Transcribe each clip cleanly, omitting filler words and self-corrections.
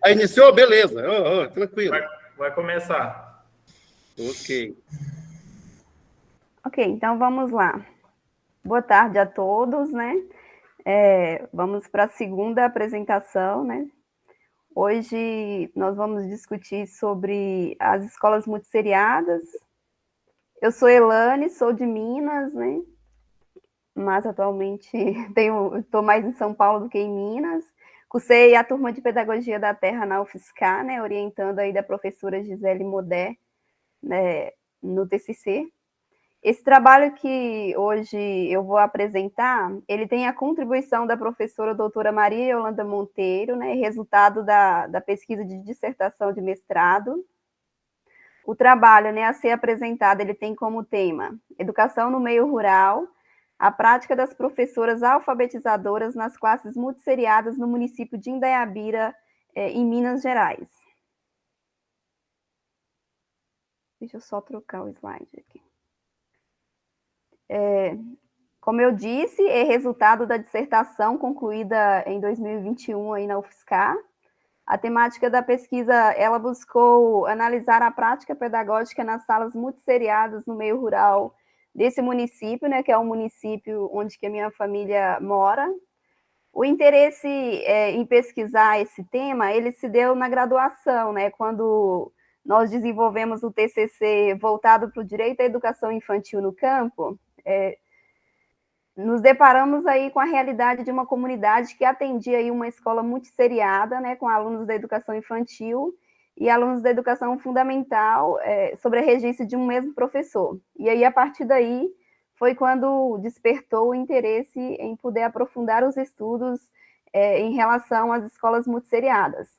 Aí iniciou? Beleza. Tranquilo. Vai começar. Ok. Ok, então vamos lá. Boa tarde a todos, né? Vamos para a segunda apresentação, né? Hoje nós vamos discutir sobre as escolas multisseriadas. Eu sou Elane, sou de Minas, né? Mas atualmente estou mais em São Paulo do que em Minas. Cursei a turma de Pedagogia da Terra na UFSCar, né? Orientando aí da professora Gisele Modé, né? No TCC. Esse trabalho que hoje eu vou apresentar, ele tem a contribuição da professora doutora Maria Yolanda Monteiro, né, resultado da pesquisa de dissertação de mestrado. O trabalho, né, a ser apresentado, ele tem como tema Educação no Meio Rural, a prática das professoras alfabetizadoras nas classes multisseriadas no município de Indaiabira, em Minas Gerais. Deixa eu só trocar o slide aqui. Como eu disse, é resultado da dissertação concluída em 2021 aí na UFSCar. A temática da pesquisa, ela buscou analisar a prática pedagógica nas salas multisseriadas no meio rural desse município, né, que é o município onde que a minha família mora. O interesse em pesquisar esse tema, ele se deu na graduação, né, quando nós desenvolvemos o TCC voltado para o direito à educação infantil no campo. Nos deparamos aí com a realidade de uma comunidade que atendia aí uma escola multisseriada, né, com alunos da educação infantil e alunos da educação fundamental, sobre a regência de um mesmo professor. E aí, a partir daí, foi quando despertou o interesse em poder aprofundar os estudos em relação às escolas multisseriadas.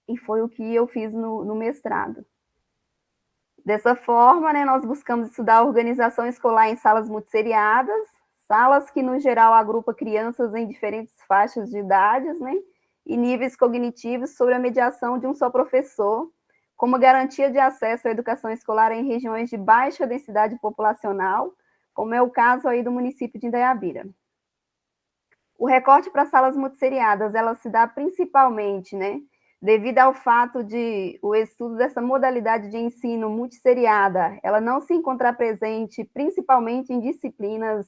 E foi o que eu fiz no mestrado. Dessa forma, né, nós buscamos estudar a organização escolar em salas multisseriadas, salas que, no geral, agrupam crianças em diferentes faixas de idades, né, e níveis cognitivos sobre a mediação de um só professor, como garantia de acesso à educação escolar em regiões de baixa densidade populacional, como é o caso aí do município de Indaiabira. O recorte para salas multisseriadas, ela se dá principalmente, né, devido ao fato de o estudo dessa modalidade de ensino multisseriada, ela não se encontrar presente principalmente em disciplinas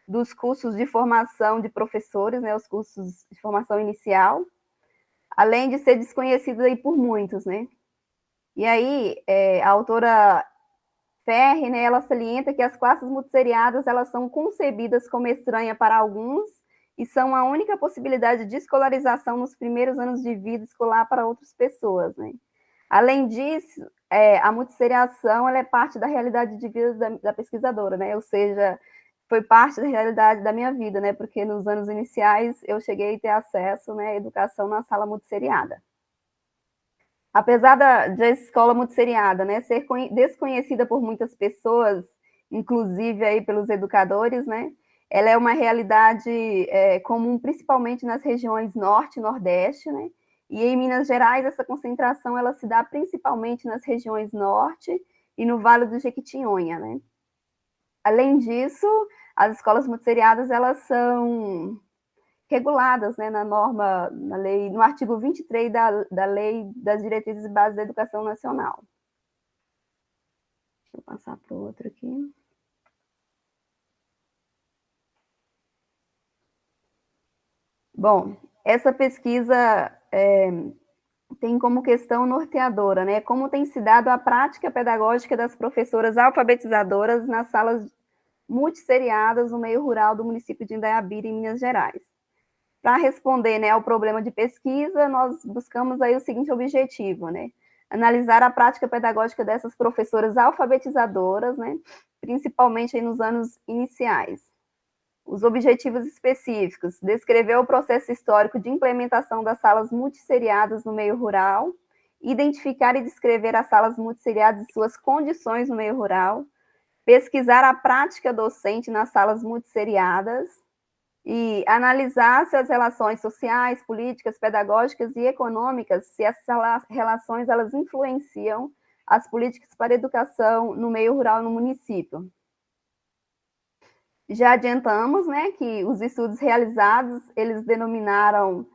dos cursos de formação de professores, né, os cursos de formação inicial, além de ser desconhecido aí por muitos, né. E aí, a autora Ferri, né, ela salienta que as classes multisseriadas, elas são concebidas como estranha para alguns e são a única possibilidade de escolarização nos primeiros anos de vida escolar para outras pessoas, né. Além disso, a multisseriação, ela é parte da realidade de vida da pesquisadora, né, ou seja, foi parte da realidade da minha vida, né, porque nos anos iniciais eu cheguei a ter acesso, né, à educação na sala multisseriada. Apesar da escola multisseriada, né, ser desconhecida por muitas pessoas, inclusive aí pelos educadores, né, ela é uma realidade comum principalmente nas regiões norte e nordeste, né, e em Minas Gerais essa concentração ela se dá principalmente nas regiões norte e no Vale do Jequitinhonha, né. Além disso, as escolas multisseriadas, elas são reguladas, né, na lei, no artigo 23 da Lei das Diretrizes e Bases da Educação Nacional. Deixa eu passar para o outro aqui. Bom, essa pesquisa tem como questão norteadora, né, como tem se dado a prática pedagógica das professoras alfabetizadoras nas salas multisseriadas no meio rural do município de Indaiabira, em Minas Gerais. Para responder, né, ao problema de pesquisa, nós buscamos aí o seguinte objetivo, né, analisar a prática pedagógica dessas professoras alfabetizadoras, né, principalmente aí nos anos iniciais. Os objetivos específicos: descrever o processo histórico de implementação das salas multisseriadas no meio rural, identificar e descrever as salas multisseriadas e suas condições no meio rural, pesquisar a prática docente nas salas multisseriadas, e analisar se as relações sociais, políticas, pedagógicas e econômicas, se essas relações elas influenciam as políticas para a educação no meio rural no município. Já adiantamos, né, que os estudos realizados, eles denominaram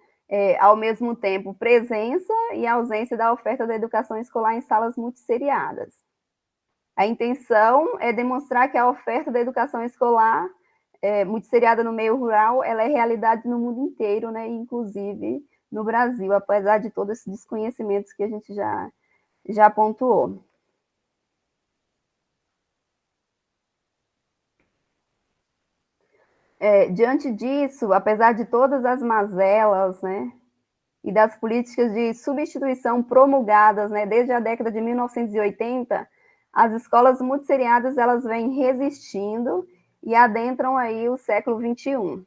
ao mesmo tempo, presença e ausência da oferta da educação escolar em salas multisseriadas. A intenção é demonstrar que a oferta da educação escolar multisseriada no meio rural, ela é realidade no mundo inteiro, né, inclusive no Brasil, apesar de todos esses desconhecimentos que a gente já pontuou. Diante disso, apesar de todas as mazelas, né, e das políticas de substituição promulgadas, né, desde a década de 1980, as escolas multisseriadas, elas vêm resistindo e adentram aí o século XXI.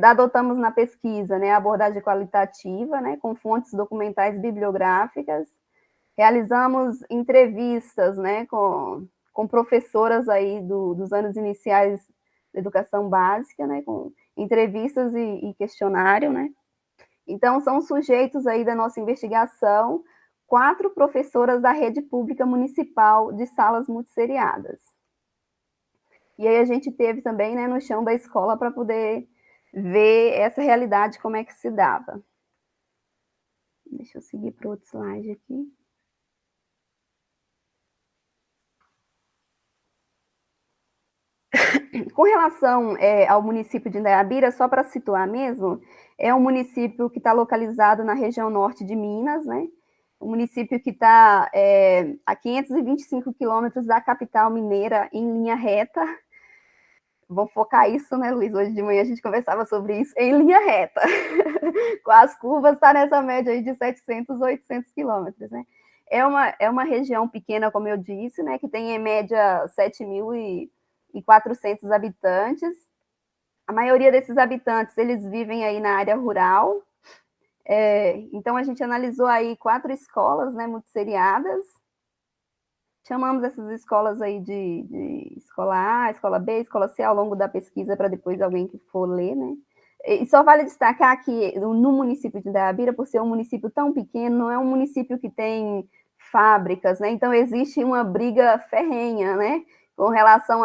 Adotamos na pesquisa, né, a abordagem qualitativa, né, com fontes documentais bibliográficas, realizamos entrevistas, né, com professoras aí dos anos iniciais da educação básica, né, com entrevistas e questionário, né. Então, são sujeitos aí da nossa investigação 4 professoras da rede pública municipal de salas multisseriadas. E aí a gente teve também, né, no chão da escola para poder ver essa realidade, como é que se dava. Deixa eu seguir para o outro slide aqui. Com relação ao município de Indaiabira, só para situar mesmo, é um município que está localizado na região norte de Minas, né? Um município que está a 525 quilômetros da capital mineira em linha reta. Vamos focar isso, né, Luiz? Hoje de manhã a gente conversava sobre isso, em linha reta. Com as curvas, está nessa média aí de 700, 800 quilômetros, né? É uma região pequena, como eu disse, né, que tem em média 7.400 habitantes. A maioria desses habitantes, eles vivem aí na área rural. Então, a gente analisou aí 4 escolas, né, multisseriadas. Chamamos essas escolas aí de escola A, escola B, escola C, ao longo da pesquisa, para depois alguém que for ler, né? E só vale destacar que no município de Indaiabira, por ser um município tão pequeno, não é um município que tem fábricas, né? Então, existe uma briga ferrenha, né? Com relação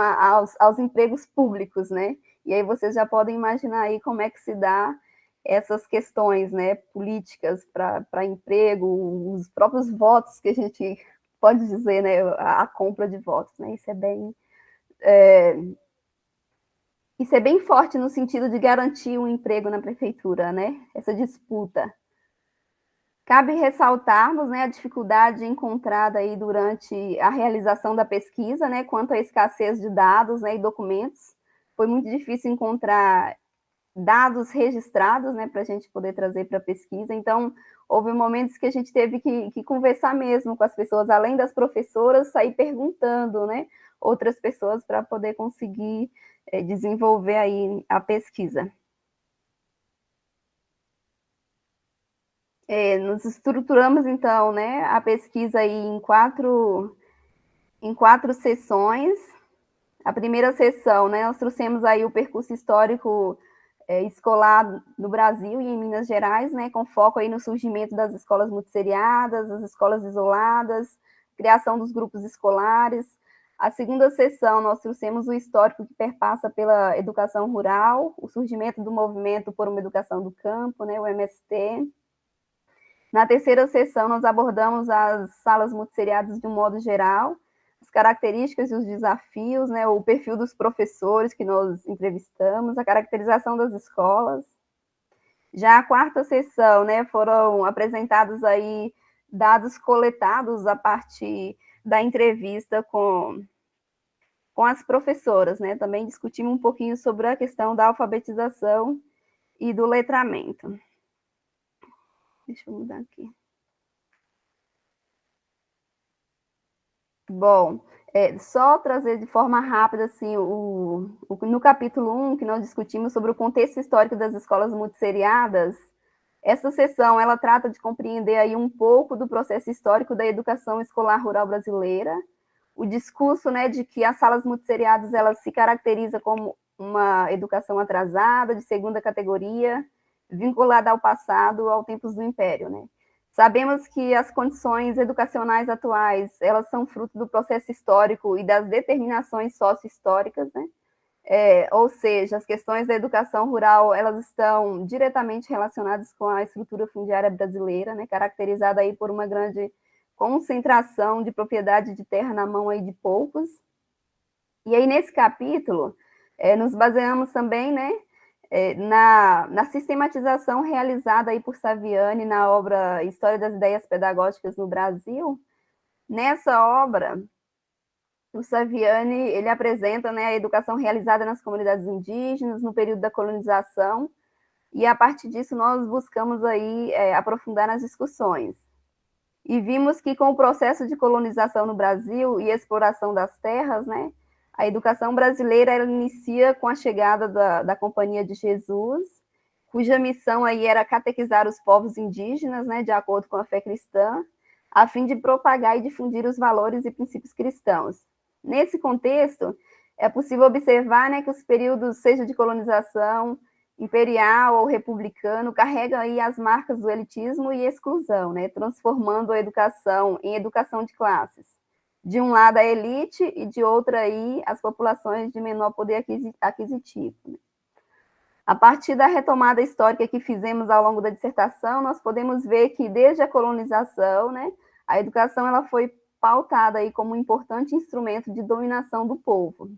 aos empregos públicos, né? E aí vocês já podem imaginar aí como é que se dá essas questões, né, políticas para emprego, os próprios votos que a gente pode dizer, né, a compra de votos, né? Isso é bem forte no sentido de garantir um emprego na prefeitura, né? Essa disputa. Cabe ressaltarmos, né, a dificuldade encontrada aí durante a realização da pesquisa, né, quanto à escassez de dados, né, e documentos. Foi muito difícil encontrar dados registrados, né, para a gente poder trazer para a pesquisa. Então, houve momentos que a gente teve que conversar mesmo com as pessoas, além das professoras, sair perguntando, né, outras pessoas para poder conseguir desenvolver aí a pesquisa. Nos estruturamos, então, né, a pesquisa aí em quatro sessões. A primeira sessão, né, nós trouxemos aí o percurso histórico escolar no Brasil e em Minas Gerais, né, com foco aí no surgimento das escolas multisseriadas, as escolas isoladas, criação dos grupos escolares. A segunda sessão, nós trouxemos o histórico que perpassa pela educação rural, o surgimento do movimento por uma educação do campo, né, o MST. Na terceira sessão, nós abordamos as salas multisseriadas de um modo geral, as características e os desafios, né, o perfil dos professores que nós entrevistamos, a caracterização das escolas. Já a quarta sessão, né, foram apresentados aí dados coletados a partir da entrevista com as professoras, né, também discutimos um pouquinho sobre a questão da alfabetização e do letramento. Deixa eu mudar aqui. Bom, só trazer de forma rápida, assim, no capítulo 1, que nós discutimos sobre o contexto histórico das escolas multisseriadas, essa sessão, ela trata de compreender aí um pouco do processo histórico da educação escolar rural brasileira, o discurso, né, de que as salas multisseriadas, elas se caracterizam como uma educação atrasada, de segunda categoria, vinculada ao passado, aos tempos do Império, né? Sabemos que as condições educacionais atuais, elas são fruto do processo histórico e das determinações sócio-históricas, né? ou seja, as questões da educação rural, elas estão diretamente relacionadas com a estrutura fundiária brasileira, né, caracterizada aí por uma grande concentração de propriedade de terra na mão aí de poucos. E aí, nesse capítulo, nos baseamos também, né, na sistematização realizada aí por Saviani na obra História das Ideias Pedagógicas no Brasil. Nessa obra, o Saviani, ele apresenta, né, a educação realizada nas comunidades indígenas no período da colonização, e a partir disso nós buscamos aí aprofundar nas discussões. E vimos que com o processo de colonização no Brasil e exploração das terras, né, a educação brasileira ela inicia com a chegada da Companhia de Jesus, cuja missão aí era catequizar os povos indígenas, né, de acordo com a fé cristã, a fim de propagar e difundir os valores e princípios cristãos. Nesse contexto, é possível observar, né, que os períodos, seja de colonização, imperial ou republicano, carregam aí as marcas do elitismo e exclusão, né, transformando a educação em educação de classes. De um lado a elite e de outro aí as populações de menor poder aquisitivo. Né? A partir da retomada histórica que fizemos ao longo da dissertação, nós podemos ver que desde a colonização, né, a educação ela foi pautada aí como um importante instrumento de dominação do povo.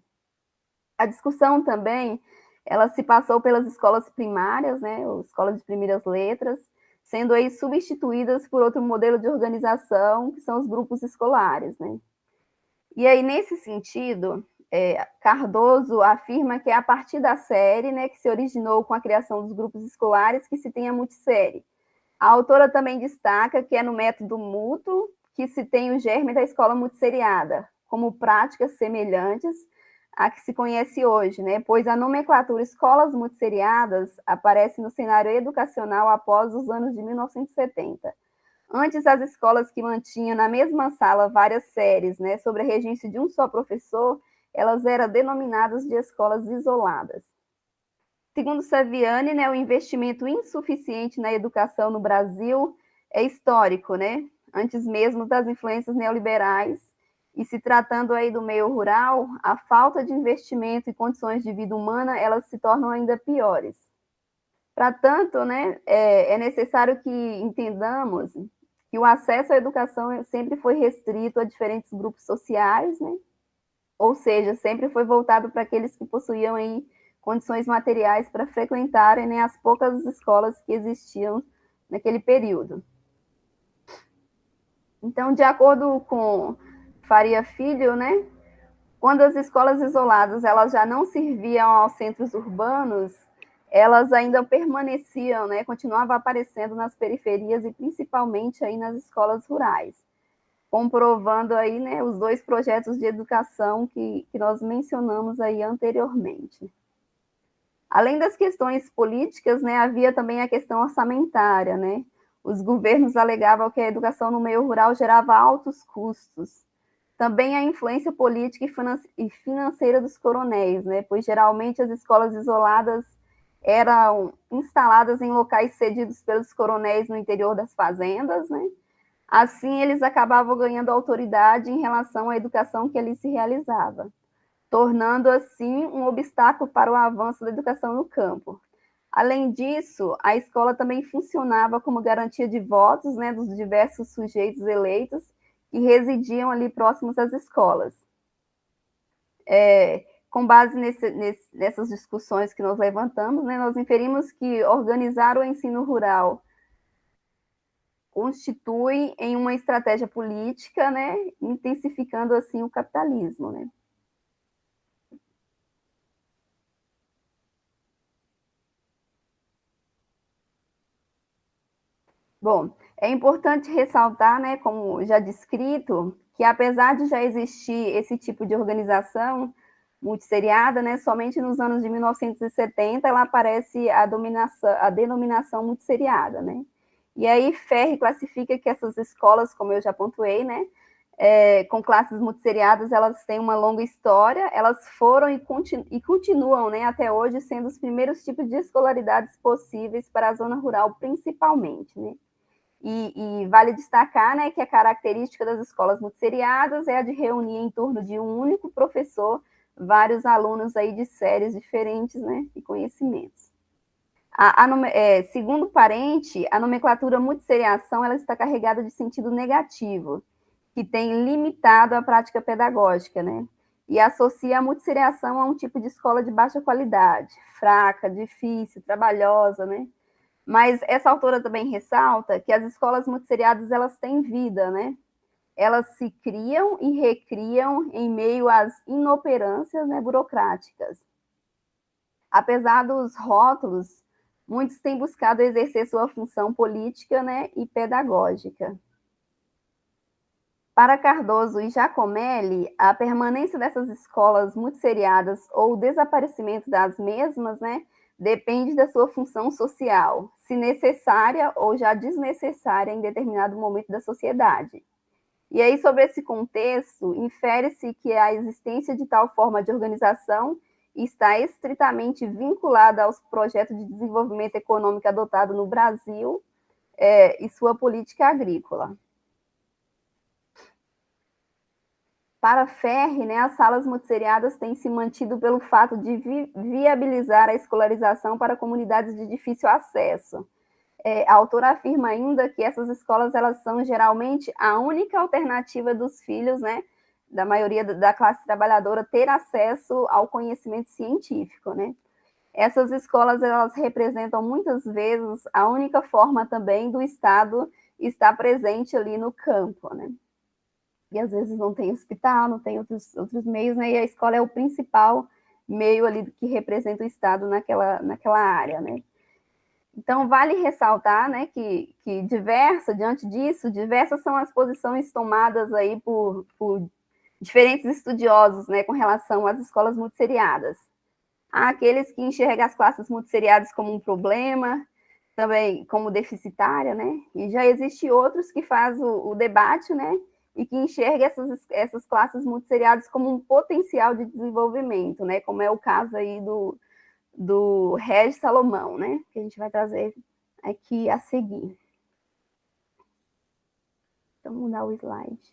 A discussão também, ela se passou pelas escolas primárias, né, ou escolas de primeiras letras, sendo aí substituídas por outro modelo de organização, que são os grupos escolares, né. E aí, nesse sentido, Cardoso afirma que é a partir da série, né, que se originou com a criação dos grupos escolares, que se tem a multissérie. A autora também destaca que é no método mútuo que se tem o germe da escola multisseriada, como práticas semelhantes à que se conhece hoje, né, pois a nomenclatura escolas multisseriadas aparece no cenário educacional após os anos de 1970. Antes, as escolas que mantinham na mesma sala várias séries, né, sob a regência de um só professor, elas eram denominadas de escolas isoladas. Segundo Saviani, né, o investimento insuficiente na educação no Brasil é histórico, né, antes mesmo das influências neoliberais, e se tratando aí do meio rural, a falta de investimento e condições de vida humana, elas se tornam ainda piores. Para tanto, né, é necessário que entendamos que o acesso à educação sempre foi restrito a diferentes grupos sociais, né? Ou seja, sempre foi voltado para aqueles que possuíam aí condições materiais para frequentarem, né, as poucas escolas que existiam naquele período. Então, de acordo com Faria Filho, né, quando as escolas isoladas elas já não serviam aos centros urbanos, elas ainda permaneciam, né, continuavam aparecendo nas periferias e principalmente aí nas escolas rurais, comprovando aí, né, os dois projetos de educação que nós mencionamos aí anteriormente. Além das questões políticas, né, havia também a questão orçamentária, né? Os governos alegavam que a educação no meio rural gerava altos custos. Também a influência política e financeira dos coronéis, né? Pois geralmente as escolas isoladas eram instaladas em locais cedidos pelos coronéis no interior das fazendas, né? Assim, eles acabavam ganhando autoridade em relação à educação que ali se realizava, tornando assim um obstáculo para o avanço da educação no campo. Além disso, a escola também funcionava como garantia de votos, né, dos diversos sujeitos eleitos que residiam ali próximos às escolas. Com base nessas discussões que nós levantamos, né, nós inferimos que organizar o ensino rural constitui em uma estratégia política, né, intensificando assim o capitalismo, né. Bom, é importante ressaltar, né, como já descrito, que apesar de já existir esse tipo de organização multisseriada, né, somente nos anos de 1970 ela aparece a denominação multisseriada, né. E aí Ferri classifica que essas escolas, como eu já pontuei, né, com classes multisseriadas, elas têm uma longa história, elas foram e continuam, né, até hoje sendo os primeiros tipos de escolaridades possíveis para a zona rural, principalmente, né. E vale destacar, né, que a característica das escolas multisseriadas é a de reunir em torno de um único professor vários alunos aí de séries diferentes, né, e conhecimentos. Segundo Parente, a nomenclatura multisseriação ela está carregada de sentido negativo, que tem limitado a prática pedagógica, né? E associa a multisseriação a um tipo de escola de baixa qualidade, fraca, difícil, trabalhosa, né? Mas essa autora também ressalta que as escolas multisseriadas elas têm vida, né? Elas se criam e recriam em meio às inoperâncias, né, burocráticas. Apesar dos rótulos, muitos têm buscado exercer sua função política, né, e pedagógica. Para Cardoso e Giacomelli, a permanência dessas escolas multisseriadas ou o desaparecimento das mesmas, né, depende da sua função social, se necessária ou já desnecessária em determinado momento da sociedade. E aí, sobre esse contexto, infere-se que a existência de tal forma de organização está estritamente vinculada aos projetos de desenvolvimento econômico adotado no Brasil e sua política agrícola. Para Ferri, né, as salas multisseriadas têm se mantido pelo fato de viabilizar a escolarização para comunidades de difícil acesso. A autora afirma ainda que essas escolas elas são geralmente a única alternativa dos filhos, né, da maioria da classe trabalhadora ter acesso ao conhecimento científico, né? Essas escolas elas representam muitas vezes a única forma também do Estado estar presente ali no campo, né? E às vezes não tem hospital, não tem outros meios, né? E a escola é o principal meio ali que representa o Estado naquela área, né? Então, vale ressaltar, né, que diante disso, diversas são as posições tomadas aí por diferentes estudiosos, né, com relação às escolas multisseriadas. Há aqueles que enxergam as classes multisseriadas como um problema, também como deficitária, né, e já existe outros que fazem o debate, né, e que enxergam essas classes multisseriadas como um potencial de desenvolvimento, né, como é o caso aí do Regis Salomão, né, que a gente vai trazer aqui a seguir. Então, vamos mudar o slide.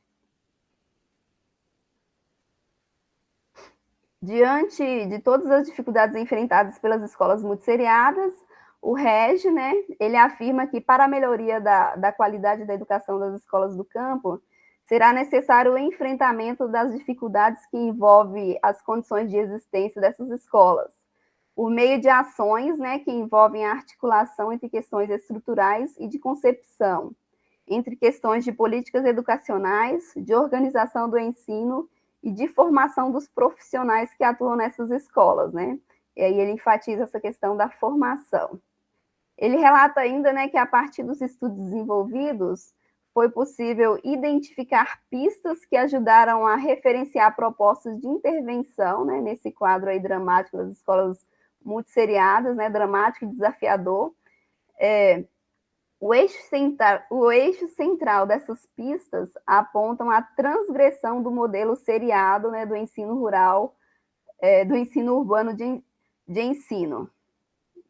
Diante de todas as dificuldades enfrentadas pelas escolas multisseriadas, o Regi, né, ele afirma que para a melhoria da qualidade da educação das escolas do campo, será necessário o enfrentamento das dificuldades que envolvem as condições de existência dessas escolas, por meio de ações, né, que envolvem a articulação entre questões estruturais e de concepção, entre questões de políticas educacionais, de organização do ensino e de formação dos profissionais que atuam nessas escolas, né? E aí ele enfatiza essa questão da formação. Ele relata ainda, né, que a partir dos estudos desenvolvidos, foi possível identificar pistas que ajudaram a referenciar propostas de intervenção, né, nesse quadro aí dramático das escolas multisseriadas, né, dramático e desafiador. O eixo central dessas pistas apontam a transgressão do modelo seriado, né, do ensino rural, do ensino urbano de ensino,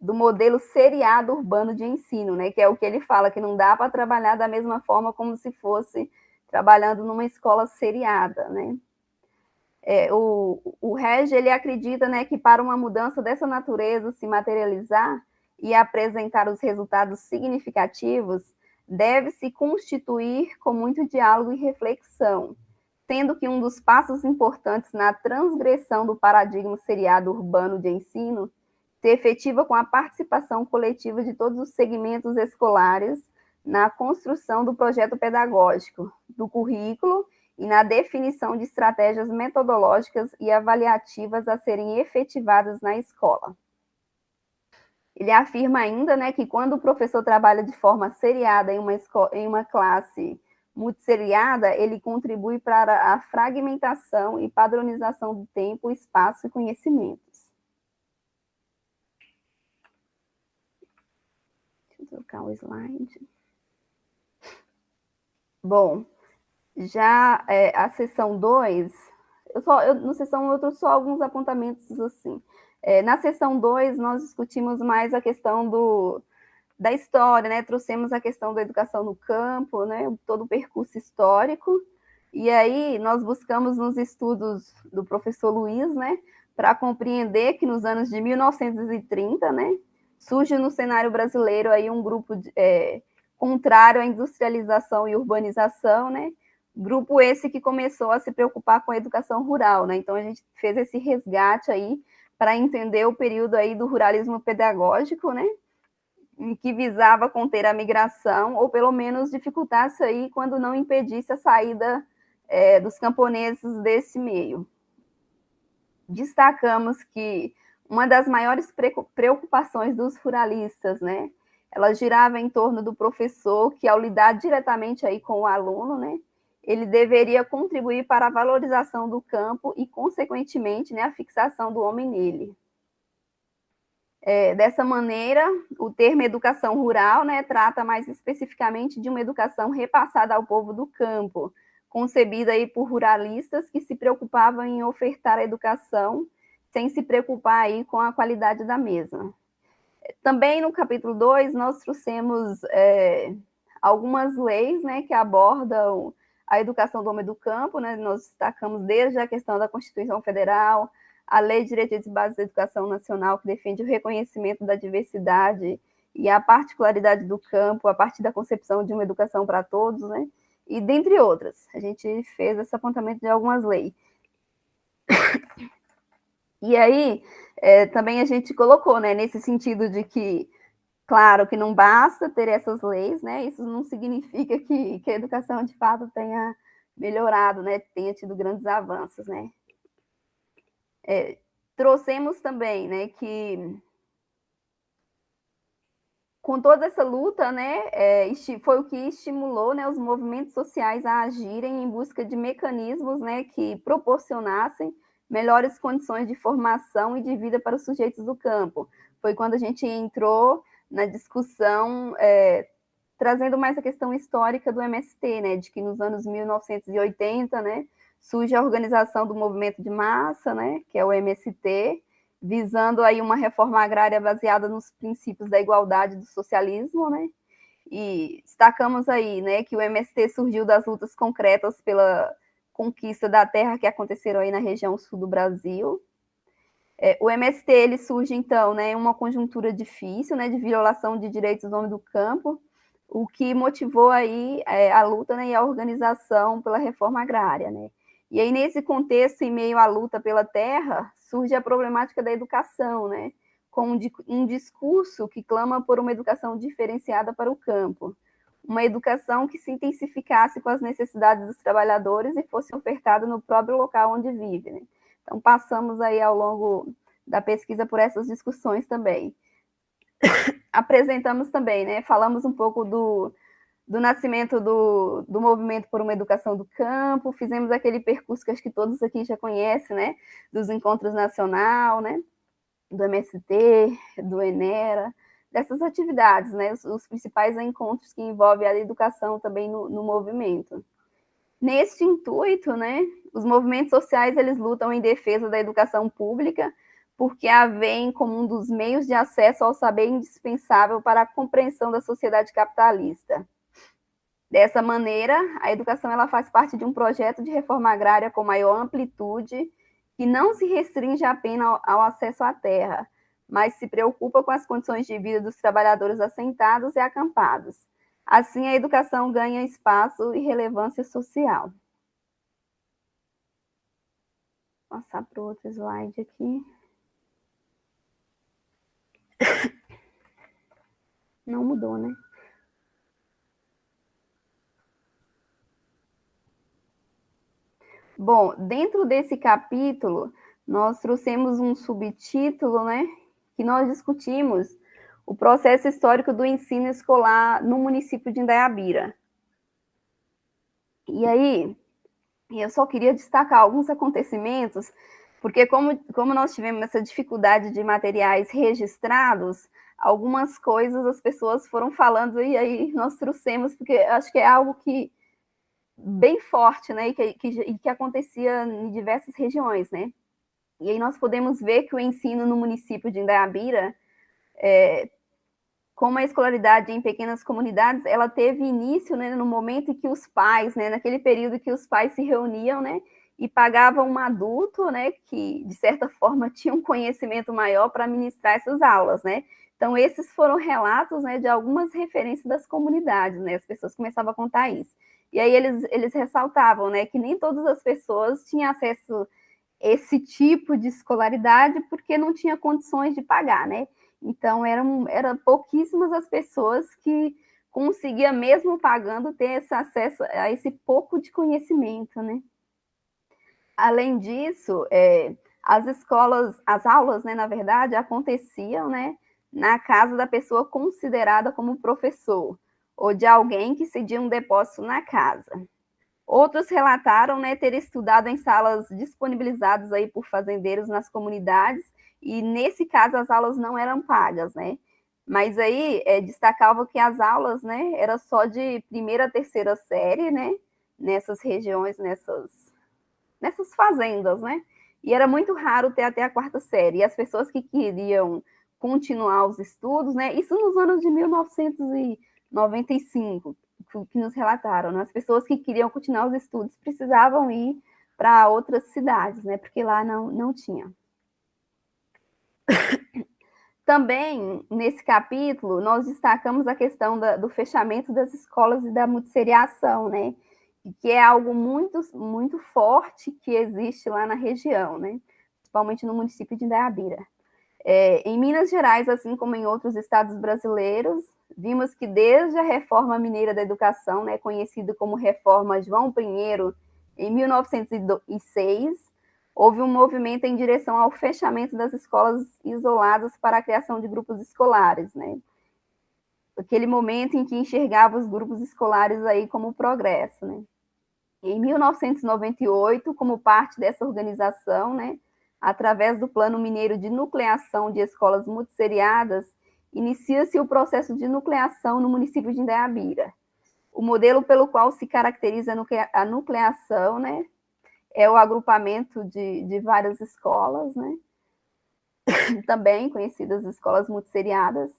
do modelo seriado urbano de ensino, né, que é o que ele fala, que não dá para trabalhar da mesma forma como se fosse trabalhando numa escola seriada, né. O Regi, ele acredita, né, que para uma mudança dessa natureza se materializar e apresentar os resultados significativos, deve-se constituir com muito diálogo e reflexão, sendo que um dos passos importantes na transgressão do paradigma seriado urbano de ensino se efetiva com a participação coletiva de todos os segmentos escolares na construção do projeto pedagógico, do currículo e na definição de estratégias metodológicas e avaliativas a serem efetivadas na escola. Ele afirma ainda, né, que quando o professor trabalha de forma seriada em uma classe multisseriada, ele contribui para a fragmentação e padronização do tempo, espaço e conhecimentos. Deixa eu trocar o slide. Bom, já a seção 2, na seção 1 eu trouxe só alguns apontamentos assim. Na seção 2, nós discutimos mais a questão da história, né? Trouxemos a questão da educação no campo, né? Todo o percurso histórico. E aí nós buscamos nos estudos do professor Luiz, né, para compreender que nos anos de 1930, né, surge no cenário brasileiro aí um grupo contrário à industrialização e urbanização, né, grupo esse que começou a se preocupar com a educação rural, né, então a gente fez esse resgate aí para entender o período aí do ruralismo pedagógico, né, em que visava conter a migração, ou pelo menos dificultasse aí quando não impedisse a saída dos camponeses desse meio. Destacamos que uma das maiores preocupações dos ruralistas, né, ela girava em torno do professor, que ao lidar diretamente aí com o aluno, né, ele deveria contribuir para a valorização do campo e, consequentemente, né, a fixação do homem nele. Dessa maneira, o termo educação rural, né, trata mais especificamente de uma educação repassada ao povo do campo, concebida aí por ruralistas que se preocupavam em ofertar a educação sem se preocupar aí com a qualidade da mesma. Também no capítulo 2, nós trouxemos algumas leis, né, que abordam a educação do homem do campo, né, nós destacamos desde a questão da Constituição Federal, a Lei de Diretrizes e Bases da Educação Nacional, que defende o reconhecimento da diversidade e a particularidade do campo a partir da concepção de uma educação para todos, né? E dentre outras. A gente fez esse apontamento de algumas leis. E aí, também a gente colocou, né, nesse sentido de que, claro, que não basta ter essas leis, né? Isso não significa que a educação, de fato, tenha melhorado, né? Tenha tido grandes avanços, né? Trouxemos também, né, que com toda essa luta, né, foi o que estimulou, né, os movimentos sociais a agirem em busca de mecanismos, né, que proporcionassem melhores condições de formação e de vida para os sujeitos do campo. Foi quando a gente entrou na discussão, trazendo mais a questão histórica do MST, né, de que nos anos 1980, né, surge a organização do movimento de massa, né, que é o MST, visando aí uma reforma agrária baseada nos princípios da igualdade e do socialismo, né? E destacamos aí, né, que o MST surgiu das lutas concretas pela conquista da terra que aconteceram aí na região sul do Brasil. O MST, ele surge, então, né, em uma conjuntura difícil, né, de violação de direitos do homem do campo, o que motivou aí a luta, né, e a organização pela reforma agrária, né? E aí, nesse contexto, em meio à luta pela terra, surge a problemática da educação, né? Com um discurso que clama por uma educação diferenciada para o campo. Uma educação que se intensificasse com as necessidades dos trabalhadores e fosse ofertada no próprio local onde vive, né? Então, passamos aí ao longo da pesquisa por essas discussões também. Apresentamos também, né? Falamos um pouco do nascimento do movimento por uma educação do campo, fizemos aquele percurso que acho que todos aqui já conhecem, né, dos encontros nacional, né, do MST, do Enera, dessas atividades, né, os principais encontros que envolvem a educação também no movimento. Neste intuito, né, os movimentos sociais, eles lutam em defesa da educação pública, porque a veem como um dos meios de acesso ao saber indispensável para a compreensão da sociedade capitalista. Dessa maneira, a educação ela faz parte de um projeto de reforma agrária com maior amplitude, que não se restringe apenas ao acesso à terra, mas se preocupa com as condições de vida dos trabalhadores assentados e acampados. Assim, a educação ganha espaço e relevância social. Vou passar para o outro slide aqui. Não mudou, né? Bom, dentro desse capítulo, nós trouxemos um subtítulo, né, que nós discutimos o processo histórico do ensino escolar no município de Indaiabira. E aí, eu só queria destacar alguns acontecimentos, porque como nós tivemos essa dificuldade de materiais registrados, algumas coisas as pessoas foram falando e aí nós trouxemos, porque acho que é algo que bem forte, né, e que acontecia em diversas regiões, né. E aí nós podemos ver que o ensino no município de Indaiabira como a escolaridade em pequenas comunidades, ela teve início, né, no momento em que os pais, né, naquele período que os pais se reuniam, né, e pagavam um adulto, né, que de certa forma tinha um conhecimento maior para ministrar essas aulas, né. Então esses foram relatos, né, de algumas referências das comunidades, né, as pessoas começavam a contar isso. E aí eles ressaltavam, né, que nem todas as pessoas tinham acesso a esse tipo de escolaridade porque não tinha condições de pagar, né. Então eram pouquíssimas as pessoas que conseguiam, mesmo pagando, ter esse acesso a esse pouco de conhecimento, né. Além disso, as aulas, né, na verdade, aconteciam, né, na casa da pessoa considerada como professor, ou de alguém que cedia um depósito na casa. Outros relataram, né, ter estudado em salas disponibilizadas aí por fazendeiros nas comunidades, e nesse caso as aulas não eram pagas, né? Mas aí destacava que as aulas, né, era só de primeira a terceira série, né, nessas regiões, nessas fazendas, né? E era muito raro ter até a quarta série. E as pessoas que queriam continuar os estudos, né? Isso nos anos de 1995, que nos relataram, né? As pessoas que queriam continuar os estudos precisavam ir para outras cidades, né? Porque lá não tinha. Também, nesse capítulo, nós destacamos a questão do fechamento das escolas e da multisseriação, né? Que é algo muito, muito forte que existe lá na região, né? Principalmente no município de Indaiabira. Em Minas Gerais, assim como em outros estados brasileiros, vimos que desde a Reforma Mineira da Educação, né, conhecida como Reforma João I, em 1906, houve um movimento em direção ao fechamento das escolas isoladas para a criação de grupos escolares, né? Aquele momento em que enxergava os grupos escolares aí como progresso, né? Em 1998, como parte dessa organização, né, através do Plano Mineiro de Nucleação de Escolas Multisseriadas, inicia-se o processo de nucleação no município de Indaiabira. O modelo pelo qual se caracteriza a nucleação, né, é o agrupamento de várias escolas, né, também conhecidas escolas multisseriadas.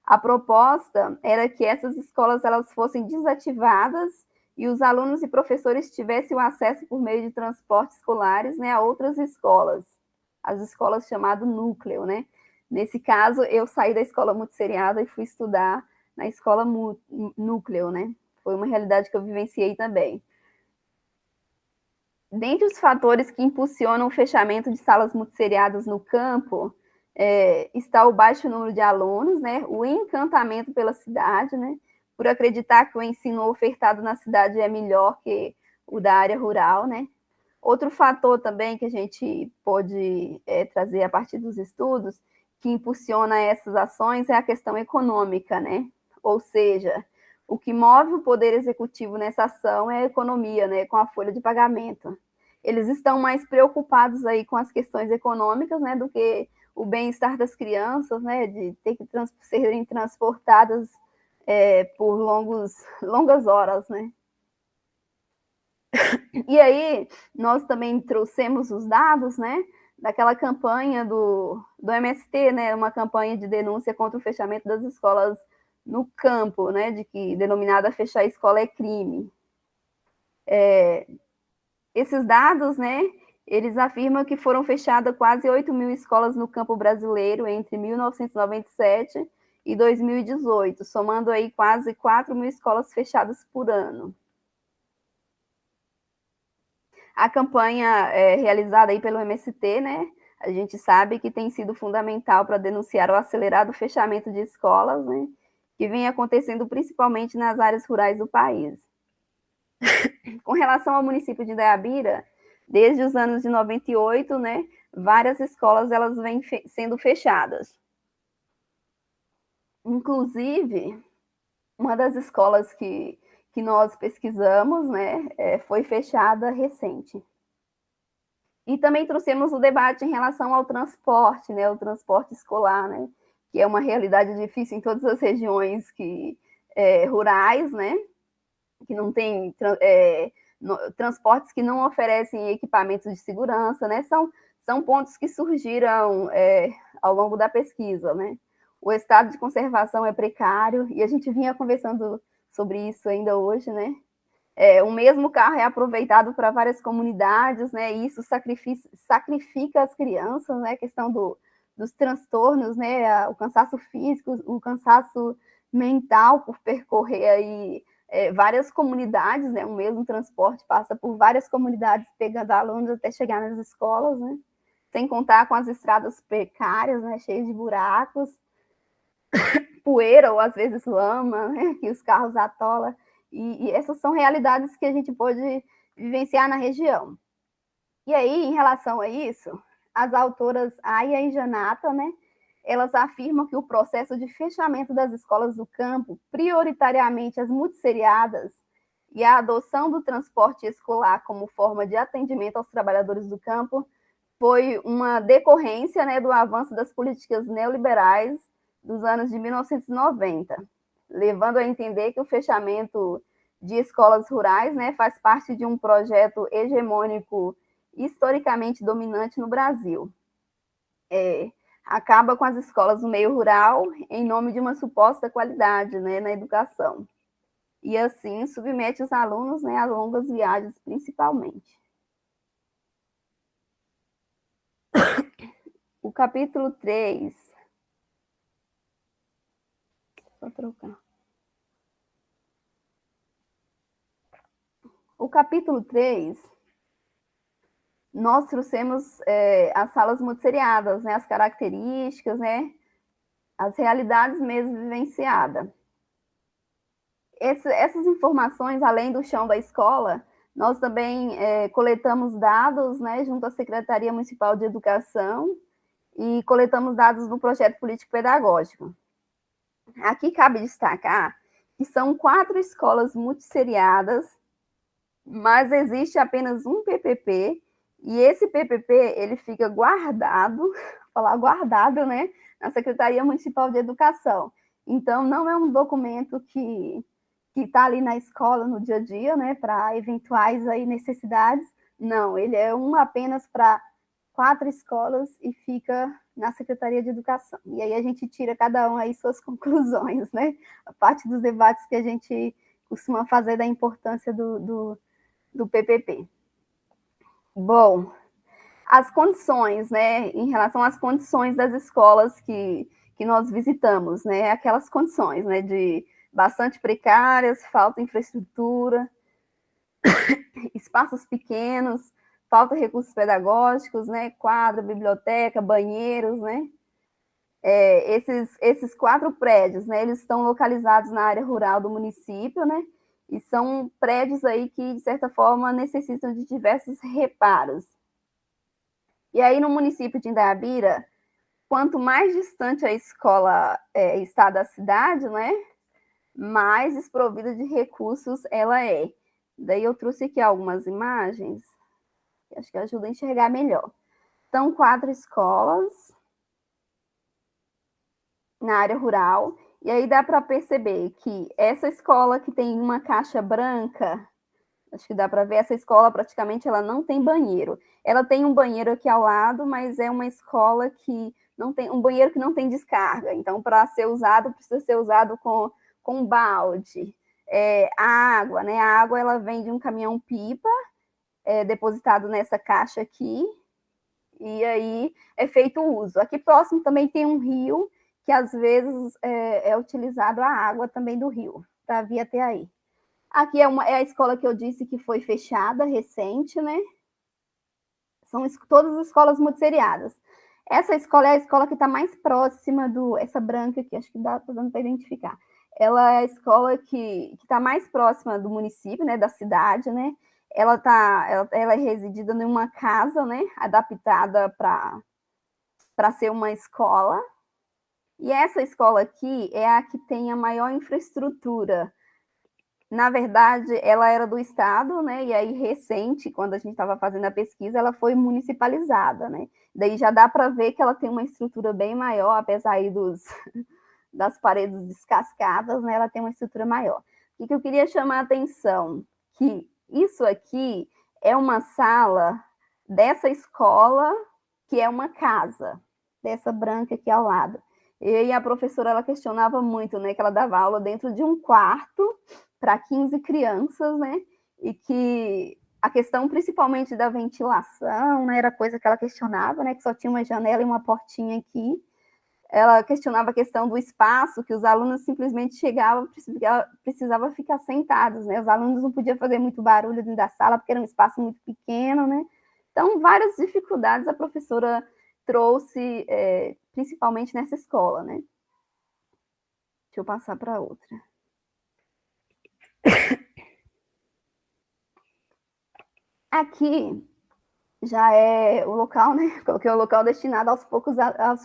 A proposta era que essas escolas elas fossem desativadas e os alunos e professores tivessem o acesso por meio de transportes escolares, né, a outras escolas, as escolas chamadas núcleo, né. Nesse caso, eu saí da escola multisseriada e fui estudar na escola núcleo, né. Foi uma realidade que eu vivenciei também. Dentre os fatores que impulsionam o fechamento de salas multisseriadas no campo, está o baixo número de alunos, né, o encantamento pela cidade, né, por acreditar que o ensino ofertado na cidade é melhor que o da área rural, né. Outro fator também que a gente pode trazer a partir dos estudos, que impulsiona essas ações, é a questão econômica, né, ou seja, o que move o poder executivo nessa ação é a economia, né, com a folha de pagamento. Eles estão mais preocupados aí com as questões econômicas, né, do que o bem-estar das crianças, né, de ter que serem transportadas por longas horas, né. E aí, nós também trouxemos os dados, né, daquela campanha do MST, né, uma campanha de denúncia contra o fechamento das escolas no campo, né, denominada fechar a escola é crime. Esses dados, né, eles afirmam que foram fechadas quase 8.000 escolas no campo brasileiro entre 1997 e 2018, somando aí quase 4.000 escolas fechadas por ano. A campanha realizada aí pelo MST, né, a gente sabe que tem sido fundamental para denunciar o acelerado fechamento de escolas, né, que vem acontecendo principalmente nas áreas rurais do país. Com relação ao município de Indaiabira, desde os anos de 98, né, várias escolas elas vêm sendo fechadas. Inclusive, uma das escolas que nós pesquisamos, né, foi fechada recente. E também trouxemos o debate em relação ao transporte, né, o transporte escolar, né, que é uma realidade difícil em todas as regiões rurais, né, que não tem transportes que não oferecem equipamentos de segurança, né, são pontos que surgiram ao longo da pesquisa, né. o estado de conservação é precário, e a gente vinha conversando sobre isso ainda hoje, né? O mesmo carro é aproveitado para várias comunidades, né? E isso sacrifica as crianças, né? A questão dos transtornos, né? O cansaço físico, o cansaço mental por percorrer aí várias comunidades, né? O mesmo transporte passa por várias comunidades, pegando alunos até chegar nas escolas, né? Sem contar com as estradas precárias, né? Cheias de buracos, poeira ou às vezes lama, né? Que os carros atolam. E essas são realidades que a gente pode vivenciar na região. E aí, em relação a isso, as autoras Aya e Janata, né, elas afirmam que o processo de fechamento das escolas do campo, prioritariamente as multisseriadas, e a adoção do transporte escolar como forma de atendimento aos trabalhadores do campo, foi uma decorrência, né, do avanço das políticas neoliberais dos anos de 1990, levando a entender que o fechamento de escolas rurais, né, faz parte de um projeto hegemônico historicamente dominante no Brasil. Acaba com as escolas no meio rural em nome de uma suposta qualidade, né, na educação. E assim submete os alunos, né, a longas viagens, principalmente. O capítulo 3. Vou trocar. O capítulo 3, nós trouxemos as salas multisseriadas, né, as características, né, as realidades mesmo vivenciadas. Essas informações, além do chão da escola, nós também coletamos dados, né, junto à Secretaria Municipal de Educação e coletamos dados do projeto político-pedagógico. Aqui cabe destacar que são 4 escolas multisseriadas, mas existe apenas um PPP, e esse PPP, ele fica guardado, falar guardado, né, na Secretaria Municipal de Educação. Então, não é um documento que está ali na escola no dia a dia, né, para eventuais aí necessidades. Não, ele é apenas para 4 escolas e fica na Secretaria de Educação. E aí a gente tira cada um aí suas conclusões, né? A parte dos debates que a gente costuma fazer da importância do PPP. Bom, as condições, né, em relação às condições das escolas que nós visitamos, né, aquelas condições, né, de bastante precárias, falta de infraestrutura, espaços pequenos, falta de recursos pedagógicos, né, quadra, biblioteca, banheiros, né. Esses 4 prédios, né, eles estão localizados na área rural do município, né, e são prédios aí que, de certa forma, necessitam de diversos reparos. E aí, no município de Indaiabira, quanto mais distante a escola está da cidade, né, mais desprovida de recursos ela é. Daí eu trouxe aqui algumas imagens, que acho que ajudam a enxergar melhor. São 4 escolas na área rural, e aí dá para perceber que essa escola que tem uma caixa branca, acho que dá para ver, essa escola praticamente ela não tem banheiro. Ela tem um banheiro aqui ao lado, mas é uma escola que não tem um banheiro que não tem descarga. Então, para ser usado, precisa ser usado com balde. A água, né? A água ela vem de um caminhão-pipa, depositado nessa caixa aqui, e aí é feito o uso. Aqui próximo também tem um rio, que às vezes é utilizado a água também do rio, para vir até aí. Aqui é a escola que eu disse que foi fechada, recente, né? São todas as escolas multisseriadas. Essa escola é a escola que está mais próxima essa branca aqui, acho que dá dando para identificar. Ela é a escola que está mais próxima do município, né, da cidade, né? Ela é residida em uma casa, né, adaptada para ser uma escola. E essa escola aqui é a que tem a maior infraestrutura. Na verdade, ela era do Estado, né? E aí, recente, quando a gente estava fazendo a pesquisa, ela foi municipalizada, né? Daí já dá para ver que ela tem uma estrutura bem maior, apesar aí das paredes descascadas, né? Ela tem uma estrutura maior. O que eu queria chamar a atenção? Que isso aqui é uma sala dessa escola, que é uma casa, dessa branca aqui ao lado. E aí a professora, ela questionava muito, né, que ela dava aula dentro de um quarto para 15 crianças, né, e que a questão principalmente da ventilação, né, era coisa que ela questionava, né, que só tinha uma janela e uma portinha aqui. Ela questionava a questão do espaço, que os alunos simplesmente chegavam, precisava ficar sentados, né, os alunos não podiam fazer muito barulho dentro da sala, porque era um espaço muito pequeno, né, então várias dificuldades a professora trouxe, principalmente nessa escola, né. Deixa eu passar para outra. Aqui já é o local, né? Coloquei o local destinado aos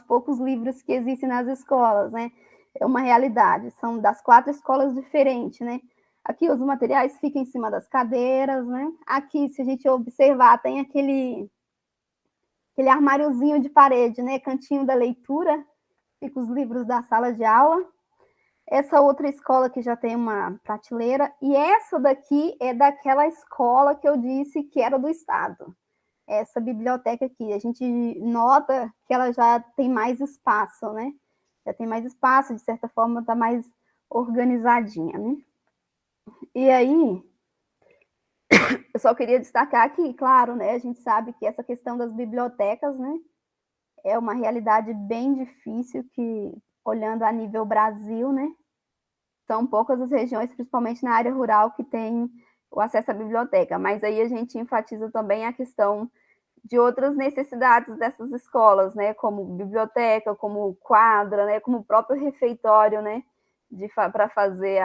poucos livros que existem nas escolas, né? É uma realidade, são das 4 escolas diferentes, né? Aqui os materiais ficam em cima das cadeiras, né? Aqui, se a gente observar, tem aquele armáriozinho de parede, né? Cantinho da leitura, fica os livros da sala de aula. Essa outra escola que já tem uma prateleira, e essa daqui é daquela escola que eu disse que era do Estado. Essa biblioteca aqui, a gente nota que ela já tem mais espaço, né? Já tem mais espaço, de certa forma está mais organizadinha, né? E aí, eu só queria destacar que, claro, né, a gente sabe que essa questão das bibliotecas, né, é uma realidade bem difícil que, olhando a nível Brasil, né, são poucas as regiões, principalmente na área rural, que tem o acesso à biblioteca, mas aí a gente enfatiza também a questão de outras necessidades dessas escolas, né, como biblioteca, como quadra, né, como o próprio refeitório, né, para fazer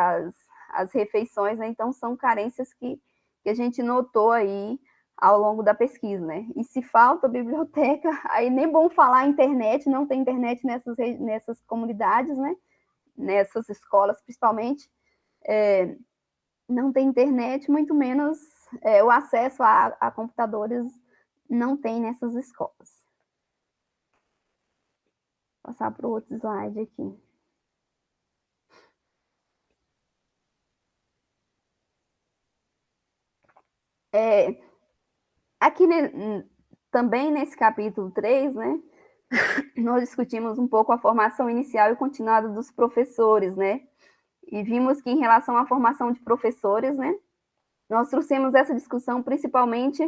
as refeições, né, então são carências que a gente notou aí ao longo da pesquisa, né, e se falta biblioteca, aí nem bom falar internet, não tem internet nessas comunidades, né, nessas escolas principalmente, não tem internet, muito menos o acesso a computadores não tem nessas escolas. Vou passar para o outro slide aqui. Aqui também nesse capítulo 3, né, nós discutimos um pouco a formação inicial e continuada dos professores, né, e vimos que em relação à formação de professores, né, nós trouxemos essa discussão principalmente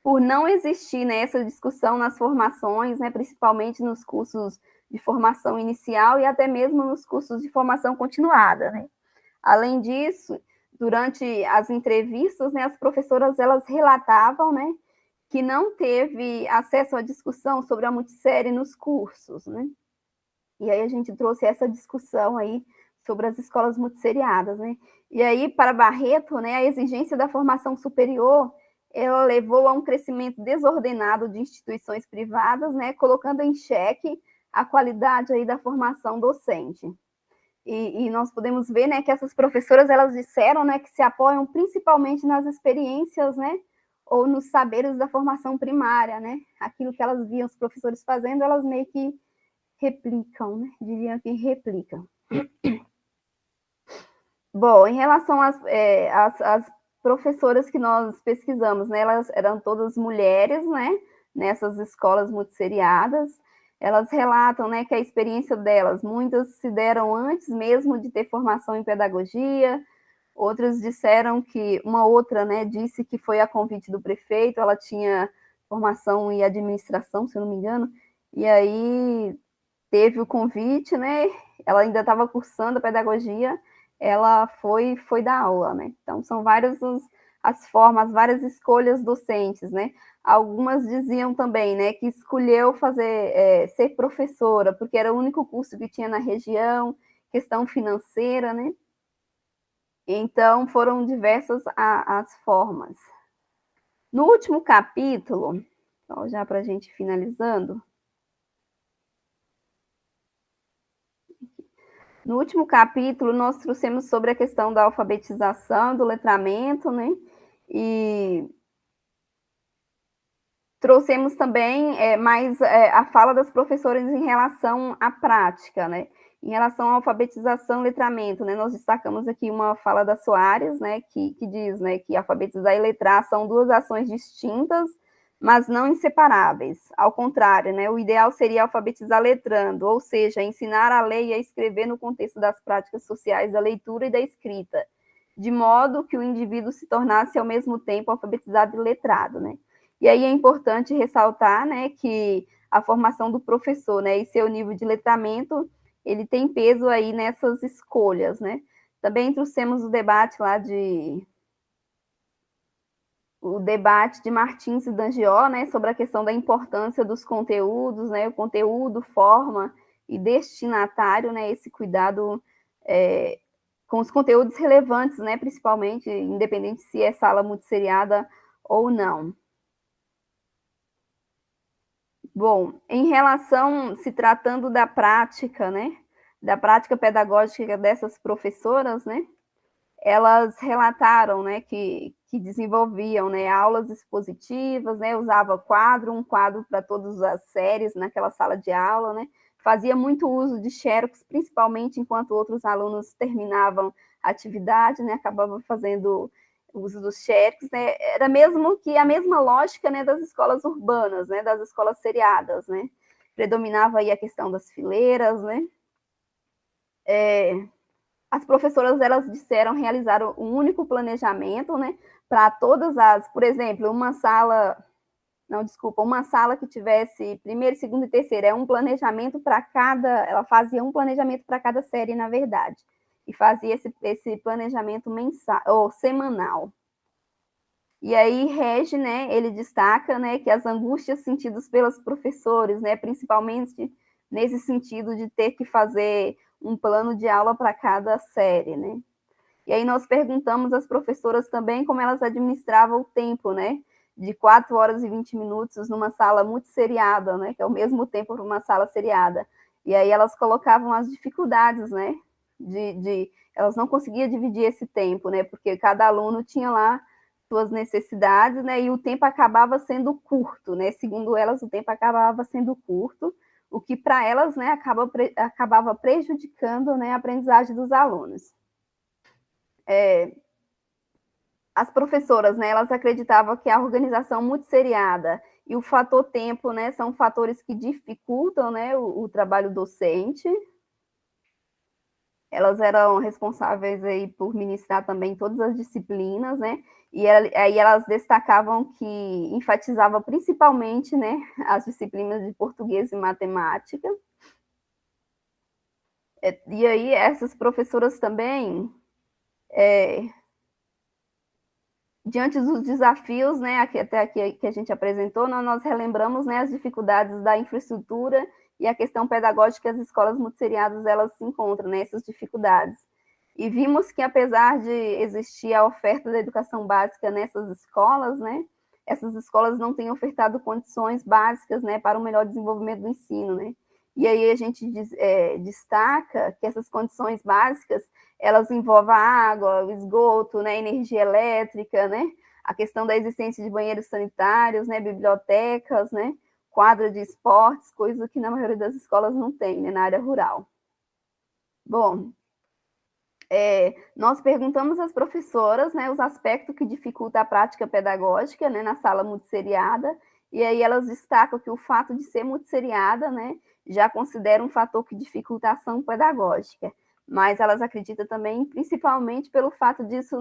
por não existir, né, essa discussão nas formações, né, principalmente nos cursos de formação inicial e até mesmo nos cursos de formação continuada, né. Além disso, durante as entrevistas, né, as professoras elas relatavam, né, que não teve acesso à discussão sobre a multissérie nos cursos, né. E aí a gente trouxe essa discussão aí sobre as escolas multisseriadas, né. E aí, para Barreto, né, a exigência da formação superior ela levou a um crescimento desordenado de instituições privadas, né, colocando em xeque a qualidade aí da formação docente. E nós podemos ver, né, que essas professoras elas disseram, né, que se apoiam principalmente nas experiências, né, ou nos saberes da formação primária, né, aquilo que elas viam os professores fazendo, elas meio que replicam, né, diriam que replicam. Bom, em relação às professoras que nós pesquisamos, né, elas eram todas mulheres, né, nessas escolas multisseriadas, elas relatam, né, que a experiência delas, muitas se deram antes mesmo de ter formação em pedagogia, outras disseram que, uma outra, né, disse que foi a convite do prefeito, ela tinha formação em administração, se eu não me engano, e aí teve o convite, né, ela ainda estava cursando a pedagogia, ela foi dar aula, né? Então, são várias as formas, várias escolhas docentes, né? Algumas diziam também, né, que escolheu ser professora, porque era o único curso que tinha na região, questão financeira, né? Então, foram diversas as formas. No último capítulo, então, já para a gente finalizando, no último capítulo, nós trouxemos sobre a questão da alfabetização, do letramento, né? E trouxemos também mais a fala das professoras em relação à prática, né? Em relação à alfabetização e letramento, né? Nós destacamos aqui uma fala da Soares, né? Que diz, né, que alfabetizar e letrar são duas ações distintas, mas não inseparáveis. Ao contrário, né, o ideal seria alfabetizar letrando, ou seja, ensinar a ler e a escrever no contexto das práticas sociais da leitura e da escrita, de modo que o indivíduo se tornasse ao mesmo tempo alfabetizado e letrado, né? E aí é importante ressaltar, né, que a formação do professor, né, e seu nível de letramento, ele tem peso aí nessas escolhas, né? Também trouxemos o debate de Martins e Dangió, né, sobre a questão da importância dos conteúdos, né, o conteúdo, forma e destinatário, né, esse cuidado com os conteúdos relevantes, né, principalmente, independente se é sala multisseriada ou não. Bom, em relação, se tratando da prática, né, da prática pedagógica dessas professoras, né, elas relataram, né, que desenvolviam, né, aulas expositivas, né, usava um quadro para todas as séries naquela sala de aula, né, fazia muito uso de xerox, principalmente enquanto outros alunos terminavam a atividade, né, acabavam fazendo uso dos xerox, né, era mesmo que a mesma lógica, né, das escolas urbanas, né, das escolas seriadas, né, predominava aí a questão das fileiras, né, as professoras, elas disseram realizar um único planejamento, né, para todas as, por exemplo, uma sala que tivesse primeiro, segundo e terceiro, um planejamento para cada, ela fazia um planejamento para cada série, na verdade, e fazia esse planejamento mensal, ou semanal. E aí, Regi, né, ele destaca, né, que as angústias sentidas pelos professores, né, principalmente nesse sentido de ter que fazer um plano de aula para cada série, né? E aí nós perguntamos às professoras também como elas administravam o tempo, né? De 4 horas e 20 minutos numa sala multisseriada, né? Que é o mesmo tempo para uma sala seriada. E aí elas colocavam as dificuldades, né? Elas não conseguiam dividir esse tempo, né? Porque cada aluno tinha lá suas necessidades, né? E o tempo acabava sendo curto, né? Segundo elas, o tempo acabava sendo curto, o que para elas, né, acabava prejudicando, né, a aprendizagem dos alunos. As professoras, né, elas acreditavam que a organização multisseriada e o fator tempo, né, são fatores que dificultam, né, o trabalho docente. Elas eram responsáveis aí por ministrar também todas as disciplinas, né, e aí elas destacavam que enfatizava principalmente, né, as disciplinas de português e matemática. E aí essas professoras também, diante dos desafios, né, até aqui que a gente apresentou, nós relembramos, né, as dificuldades da infraestrutura e a questão pedagógica que as escolas multisseriadas elas se encontram, né, essas dificuldades. E vimos que, apesar de existir a oferta da educação básica nessas escolas, né, essas escolas não têm ofertado condições básicas, né, para o melhor desenvolvimento do ensino, né. E aí a gente destaca que essas condições básicas elas envolvem a água, o esgoto, né, energia elétrica, né, a questão da existência de banheiros sanitários, né, bibliotecas, né, quadra de esportes, coisa que na maioria das escolas não tem, né, na área rural. Bom, nós perguntamos às professoras, né, os aspectos que dificultam a prática pedagógica, né, na sala multisseriada, e aí elas destacam que o fato de ser multisseriada, né, já considera um fator que dificulta a ação pedagógica, mas elas acreditam também, principalmente pelo fato disso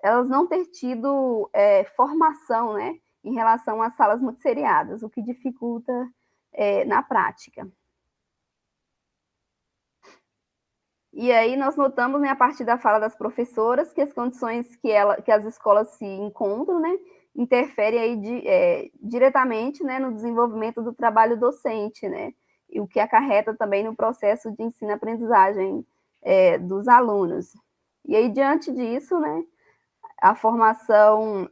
elas não ter tido formação, né, em relação às salas multisseriadas, o que dificulta na prática. E aí nós notamos, né, a partir da fala das professoras, que as condições que as escolas se encontram, né, interferem aí diretamente, né, no desenvolvimento do trabalho docente, né, e o que acarreta também no processo de ensino-aprendizagem dos alunos. E aí, diante disso, né, a formação,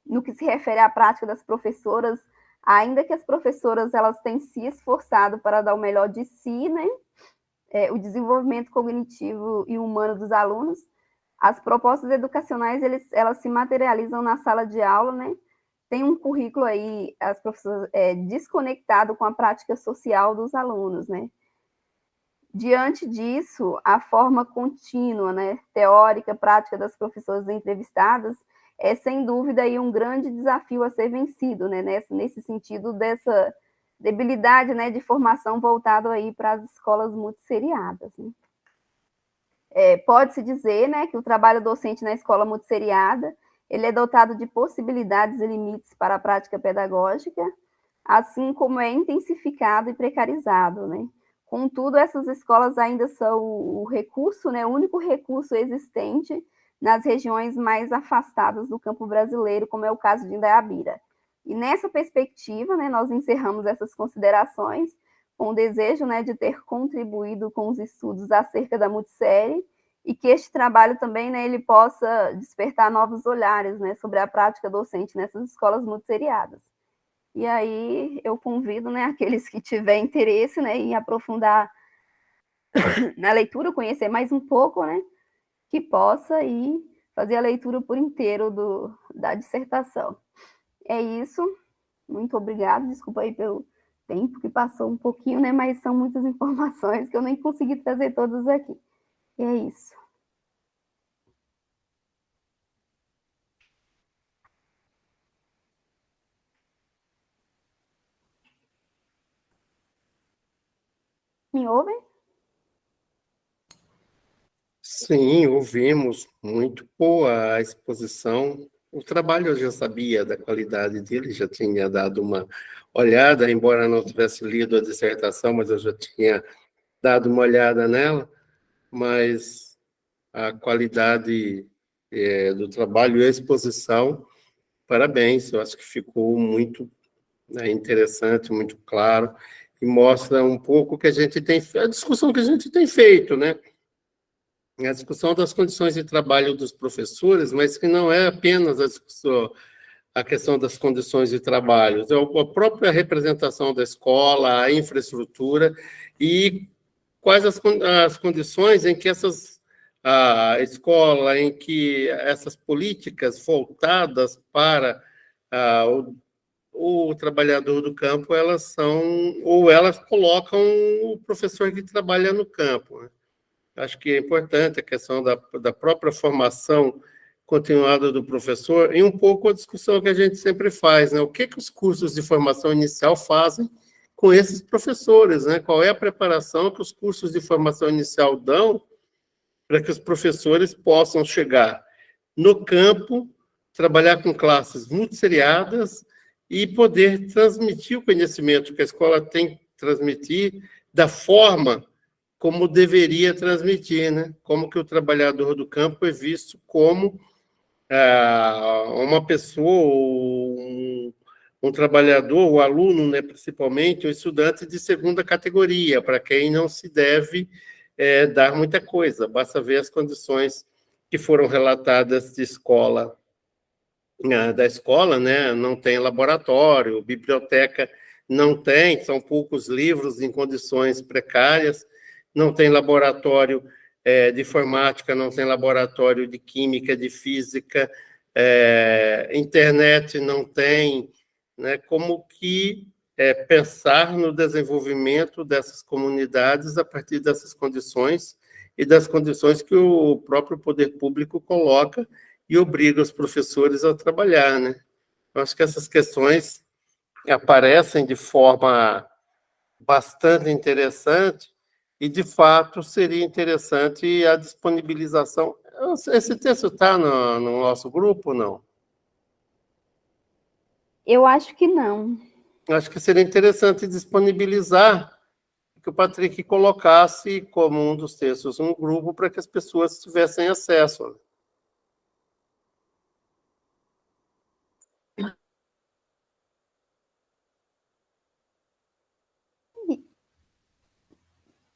no que se refere à prática das professoras, ainda que as professoras elas tenham se esforçado para dar o melhor de si, né, o desenvolvimento cognitivo e humano dos alunos, as propostas educacionais elas se materializam na sala de aula, né? Tem um currículo aí, as professoras desconectado com a prática social dos alunos, né? Diante disso, a forma contínua, né, teórica, prática das professoras entrevistadas é, sem dúvida, aí um grande desafio a ser vencido, né, nesse sentido dessa debilidade, né, de formação voltado aí para as escolas multisseriadas, né. Pode-se dizer, né, que o trabalho docente na escola multisseriada, ele é dotado de possibilidades e limites para a prática pedagógica, assim como é intensificado e precarizado, né. Contudo, essas escolas ainda são o recurso, né, o único recurso existente nas regiões mais afastadas do campo brasileiro, como é o caso de Indaiabira. E nessa perspectiva, né, nós encerramos essas considerações com o desejo, né, de ter contribuído com os estudos acerca da multissérie e que este trabalho também, né, ele possa despertar novos olhares, né, sobre a prática docente nessas escolas multisseriadas. E aí eu convido, né, aqueles que tiverem interesse, né, em aprofundar na leitura, conhecer mais um pouco, né, que possa ir fazer a leitura por inteiro da dissertação. É isso. Muito obrigada. Desculpa aí pelo tempo que passou um pouquinho, né, mas são muitas informações que eu nem consegui trazer todas aqui. E é isso. Me ouvem? Sim, ouvimos. Muito boa a exposição. O trabalho eu já sabia da qualidade dele, já tinha dado uma olhada, embora não tivesse lido a dissertação, mas eu já tinha dado uma olhada nela. Mas a qualidade do trabalho e a exposição, parabéns. Eu acho que ficou muito, né, interessante, muito claro, e mostra um pouco que a gente tem, a discussão que a gente tem feito, né? A discussão das condições de trabalho dos professores, mas que não é apenas a discussão, a questão das condições de trabalho, é a própria representação da escola, a infraestrutura e quais as condições em que a escola, em que essas políticas voltadas para o trabalhador do campo, elas são, ou elas colocam o professor que trabalha no campo, né? Acho que é importante a questão da própria formação continuada do professor e um pouco a discussão que a gente sempre faz, né? O que os cursos de formação inicial fazem com esses professores, né? Qual é a preparação que os cursos de formação inicial dão para que os professores possam chegar no campo, trabalhar com classes multisseriadas e poder transmitir o conhecimento que a escola tem que transmitir da forma como deveria transmitir, né? Como que o trabalhador do campo é visto como uma pessoa, um trabalhador, o aluno, né, principalmente, um estudante de segunda categoria, para quem não se deve dar muita coisa. Basta ver as condições que foram relatadas de escola, da escola, né? Não tem laboratório, biblioteca não tem, são poucos livros em condições precárias, não tem laboratório de informática, não tem laboratório de química, de física, internet não tem, né? Como que pensar no desenvolvimento dessas comunidades a partir dessas condições e das condições que o próprio poder público coloca e obriga os professores a trabalhar, né? Eu acho que essas questões aparecem de forma bastante interessante e, de fato, seria interessante a disponibilização. Esse texto está no nosso grupo, não? Eu acho que não. Eu acho que seria interessante disponibilizar, que o Patrick colocasse como um dos textos um grupo para que as pessoas tivessem acesso.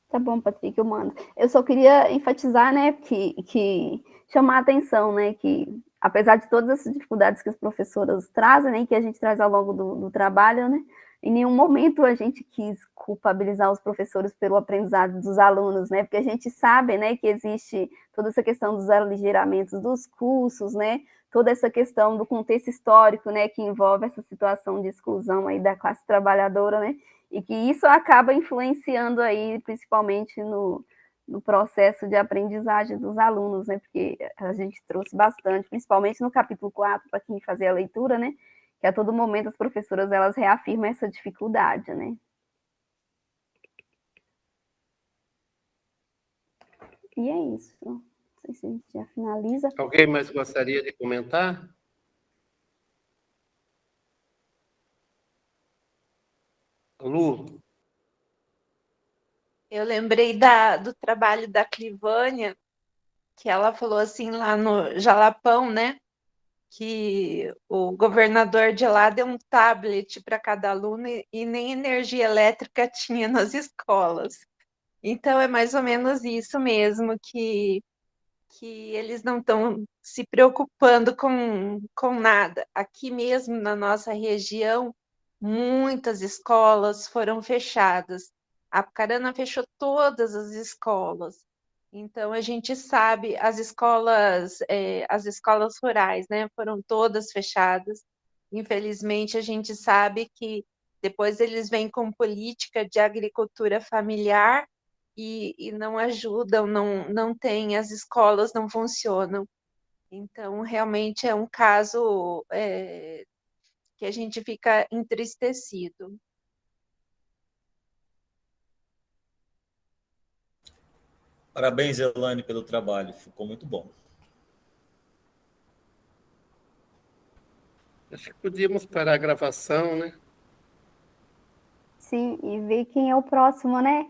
Tá bom, Patrick, eu mando. Eu só queria enfatizar, né, que chamar a atenção, né, que apesar de todas essas dificuldades que as professoras trazem, né, que a gente traz ao longo do trabalho, né, em nenhum momento a gente quis culpabilizar os professores pelo aprendizado dos alunos, né, porque a gente sabe, né, que existe toda essa questão dos aligeramentos dos cursos, né, toda essa questão do contexto histórico, né, que envolve essa situação de exclusão aí da classe trabalhadora, né, E que isso acaba influenciando aí, principalmente no processo de aprendizagem dos alunos, né? Porque a gente trouxe bastante, principalmente no capítulo 4, para quem fazer a leitura, né? Que a todo momento as professoras elas reafirmam essa dificuldade, né? E é isso. Não sei se a gente já finaliza. Alguém mais gostaria de comentar? Lu? Eu lembrei do trabalho da Clivânia, que ela falou assim lá no Jalapão, né? Que o governador de lá deu um tablet para cada aluno e nem energia elétrica tinha nas escolas. Então é mais ou menos isso mesmo, que eles não estão se preocupando com nada. Aqui mesmo na nossa região, muitas escolas foram fechadas. A Apucarana fechou todas as escolas. Então a gente sabe, as escolas rurais, né, foram todas fechadas. Infelizmente, a gente sabe que depois eles vêm com política de agricultura familiar e não ajudam, não tem, as escolas não funcionam. Então, realmente é um caso que a gente fica entristecido. Parabéns, Elane, pelo trabalho. Ficou muito bom. Acho que podíamos parar a gravação, né? Sim, e ver quem é o próximo, né?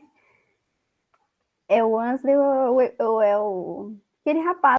É o Ansley ou é aquele rapaz